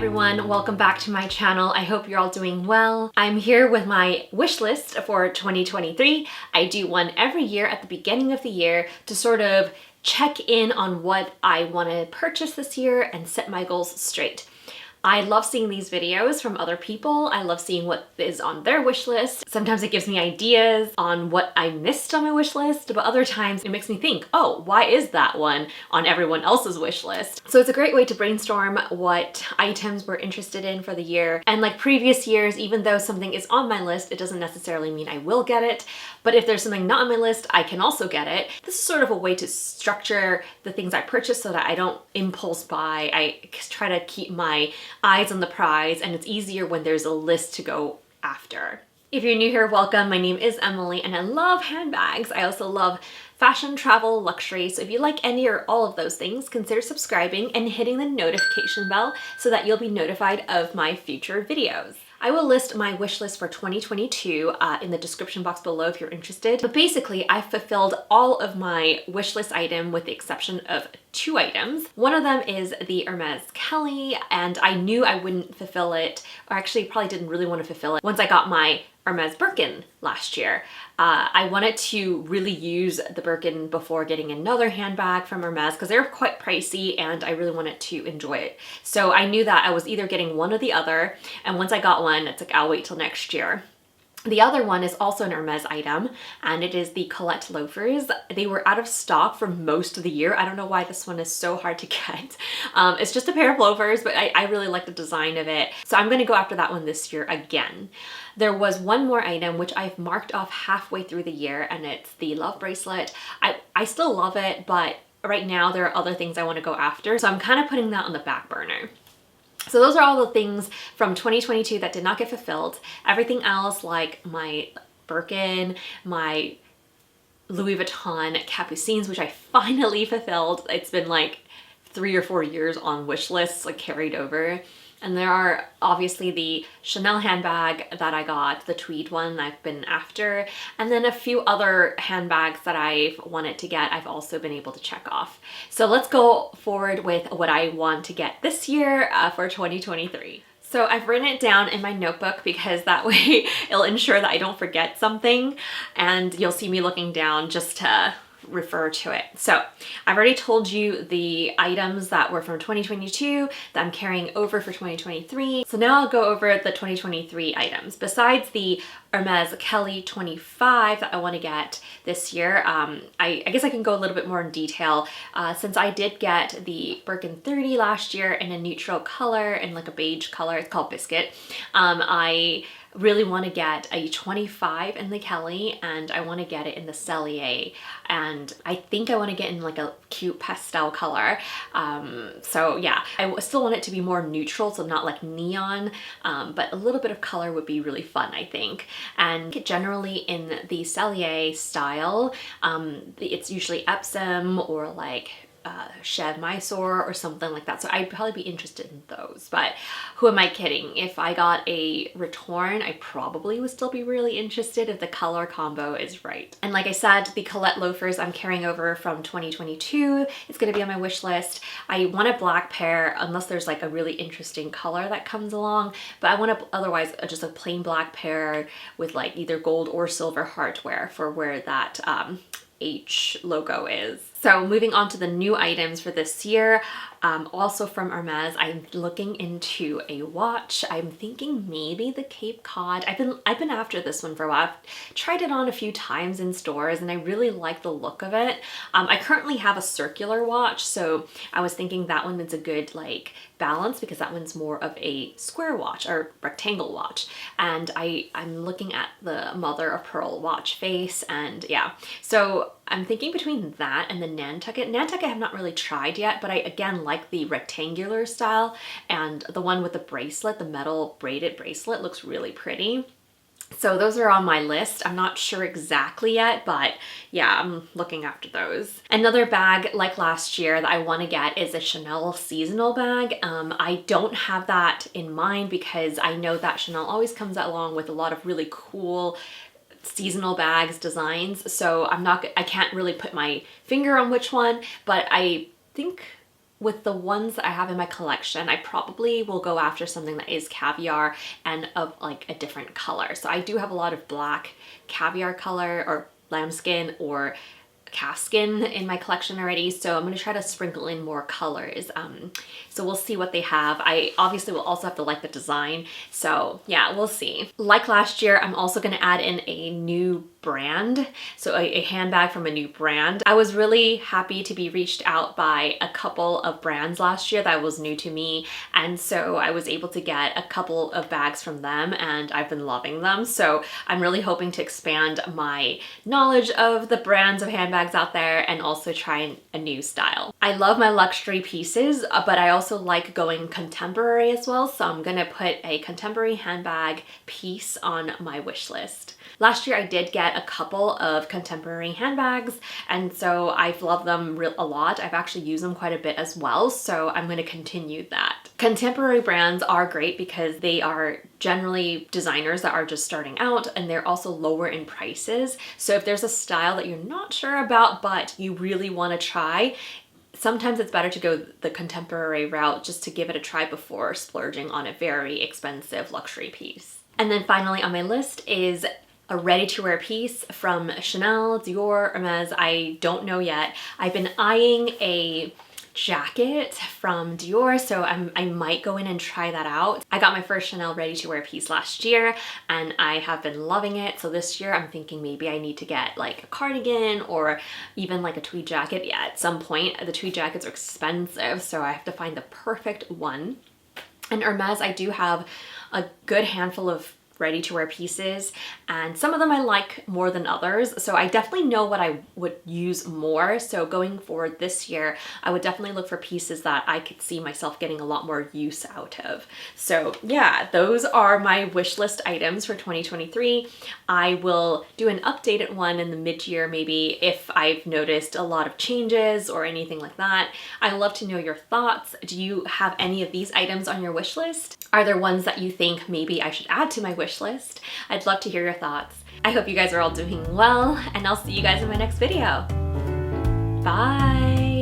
everyone, welcome back to my channel. I hope you're all doing well. I'm here with my wish list for 2023. I do one every year at the beginning of the year to sort of check in on what I want to purchase this year and set my goals straight. I love seeing these videos from other people. I love seeing what is on their wish list. Sometimes it gives me ideas on what I missed on my wish list, but other times it makes me think, oh, why is that one on everyone else's wish list? So it's a great way to brainstorm what items we're interested in for the year. And like previous years, even though something is on my list, it doesn't necessarily mean I will get it. But if there's something not on my list, I can also get it. This is sort of a way to structure the things I purchase so that I don't impulse buy. I try to keep my eyes on the prize, and it's easier when there's a list to go after. If you're new here, welcome. My name is Emily and I love handbags. I also love fashion, travel, luxury. So if you like any or all of those things, consider subscribing and hitting the notification bell so that you'll be notified of my future videos. I will list my wish list for 2022 in the description box below if you're interested. But basically, I fulfilled all of my wish list item with the exception of 2 items. One of them is the Hermes Kelly, and I knew I wouldn't fulfill it, or actually probably didn't really want to fulfill it once I got my Hermes Birkin last year. I wanted to really use the Birkin before getting another handbag from Hermes because they're quite pricey and I really wanted to enjoy it. So I knew that I was either getting one or the other, and once I got one, it's like I'll wait till next year. The other one is also an Hermes item, and it is the Colette loafers. They were out of stock for most of the year. I don't know why this one is so hard to get. It's just a pair of loafers, but I really like the design of it. So I'm gonna go after that one this year again. There was one more item which I've marked off halfway through the year, and it's the love bracelet. I still love it, but right now there are other things I wanna go after. So I'm kind of putting that on the back burner. So those are all the things from 2022 that did not get fulfilled. Everything else, like my Birkin, my Louis Vuitton Capucines, which I finally fulfilled. It's been like 3 or 4 years on wish lists, like carried over. And there are obviously the Chanel handbag that I got, the tweed one I've been after, and then a few other handbags that I've wanted to get I've also been able to check off. So let's go forward with what I want to get this year for 2023. So I've written it down in my notebook because that way it'll ensure that I don't forget something, and you'll see me looking down just to refer to it. So I've already told you the items that were from 2022 that I'm carrying over for 2023. So now I'll go over the 2023 items. Besides the Hermes Kelly 25 that I want to get this year, I guess I can go a little bit more in detail. Since I did get the Birkin 30 last year in a neutral color and like a beige color, it's called Biscuit. I really want to get a 25 in the Kelly, and I want to get it in the Cellier, and I think I want to get in like a cute pastel color. So yeah, I still want it to be more neutral, so not like neon, but a little bit of color would be really fun, I think. And generally in the Cellier style, it's usually Epsom or like Chèvre Mysore or something like that. So I'd probably be interested in those, but who am I kidding? If I got a Retorn, I probably would still be really interested if the color combo is right. And like I said, the Colette loafers I'm carrying over from 2022. It's gonna be on my wish list. I want a black pair unless there's like a really interesting color that comes along, but I want otherwise just a plain black pair with like either gold or silver hardware for where that H logo is. So moving on to the new items for this year, also from Hermes, I'm looking into a watch. I'm thinking maybe the Cape Cod. I've been after this one for a while. I've tried it on a few times in stores and I really like the look of it. I currently have a circular watch, so I was thinking that one is a good like balance because that one's more of a square watch or rectangle watch, and I'm looking at the mother of pearl watch face, and yeah, so I'm thinking between that and the Nantucket. Nantucket I have not really tried yet, but I again like the rectangular style, and the one with the bracelet, the metal braided bracelet, looks really pretty. So those are on my list. I'm not sure exactly yet, but yeah, I'm looking after those. Another bag like last year that I want to get is a Chanel seasonal bag. I don't have that in mind because I know that Chanel always comes along with a lot of really cool seasonal bags designs. So I can't really put my finger on which one, but I think with the ones that I have in my collection, I probably will go after something that is caviar and of like a different color. So I do have a lot of black caviar color or lambskin or calfskin in my collection already, so I'm going to try to sprinkle in more colors. So we'll see what they have. I obviously will also have to like the design, so yeah, we'll see. Like last year, I'm also going to add in a new brand, so a handbag from a new brand. I was really happy to be reached out by a couple of brands last year that was new to me, and so I was able to get a couple of bags from them, and I've been loving them. So I'm really hoping to expand my knowledge of the brands of handbags out there and also try a new style. I love my luxury pieces, but I also like going contemporary as well, so I'm gonna put a contemporary handbag piece on my wish list. Last year I did get a couple of contemporary handbags, and so I've loved them a lot. I've actually used them quite a bit as well, so I'm going to continue that. Contemporary brands are great because they are generally designers that are just starting out, and they're also lower in prices. So if there's a style that you're not sure about but you really want to try, sometimes it's better to go the contemporary route just to give it a try before splurging on a very expensive luxury piece. And then finally on my list is a ready-to-wear piece from Chanel, Dior, Hermes. I don't know yet. I've been eyeing a jacket from Dior, so I might go in and try that out. I got my first Chanel ready-to-wear piece last year and I have been loving it. So this year I'm thinking maybe I need to get like a cardigan or even like a tweed jacket. Yeah, at some point the tweed jackets are expensive, so I have to find the perfect one. And Hermes, I do have a good handful of ready-to-wear pieces, and some of them I like more than others, so I definitely know what I would use more. So going forward this year, I would definitely look for pieces that I could see myself getting a lot more use out of. So yeah, those are my wish list items for 2023. I will do an updated one in the mid-year maybe if I've noticed a lot of changes or anything like that. I love to know your thoughts. Do you have any of these items on your wish list? Are there ones that you think maybe I should add to my wish list? I'd love to hear your thoughts. I hope you guys are all doing well, and I'll see you guys in my next video. Bye!